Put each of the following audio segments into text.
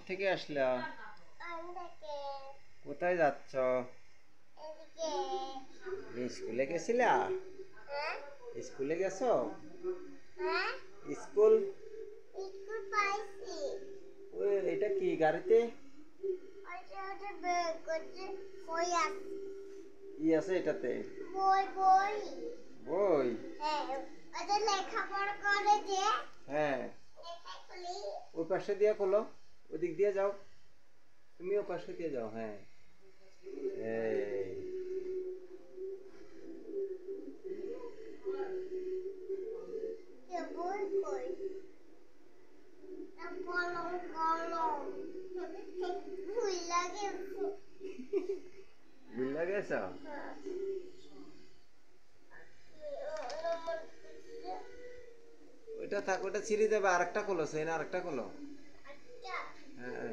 থেকে আসলা? কোথায় যাচ্ছ? স্কুলে গেছিলা? স্কুলে গেছো? স্কুল? এটা কি গাড়িতে কি আছে এটাতে? বই? হ্যাঁ, ওই পাশে দিয়ে খোলো, ওদিক দিয়ে যাও, তুমি ও পাশে দিয়ে যাও। হ্যাঁ, এই ভুলে গেছ? ওইটা থাক, ওটা ছিঁড়ে যাবে। আরেকটা খোলো, সেই না আরেকটা খোলো। হ্যাঁ,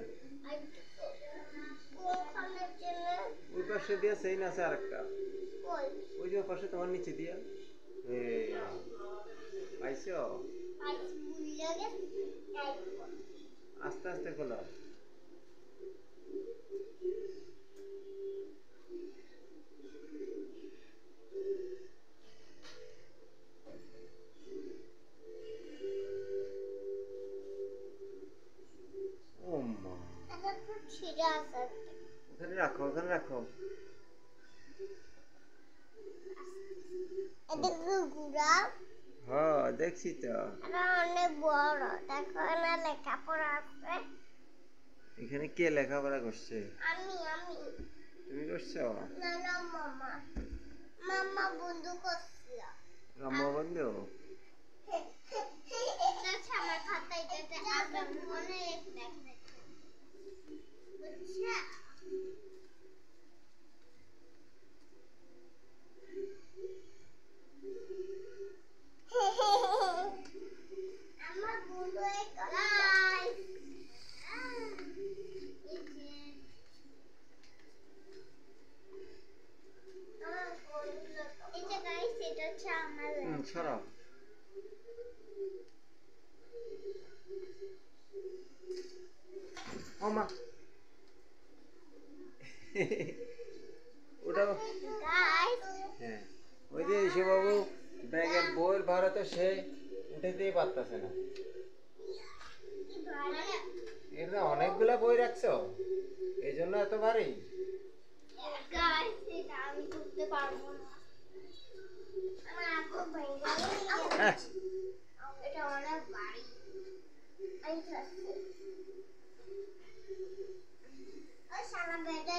ওই পাশে দিয়ে সেই না আছে আরেকটা, ওই যে পাশে তোমার নিচে দিয়া। পাইছো? আস্তে আস্তে খোলো। ও মা, ওখানে রাখো, ওখানে রাখো। হ্যাঁ, দেখছি তো। অনেক বড়, দেখো না লেখাপড়া আছে। এখানে কে লেখাপড়া করছে? তুমি করছো? না, মামা বন্ধু করছিল। মামা বন্ধু? আমার খাতায় অনেক বুঝছা? আমার বন্ধু সরাও। ও মা, ওটা হ্যাঁ, ওই যে শিববাবু ব্যাগের বইয়ের ভাড়া তো সে উঠাইতেই পারতেছে না। এটা অনেকগুলা বই রাখছো, এই জন্য এত ভারী। আমি করতে পারবো না, এটা অনেক ভারী। সারা বেটা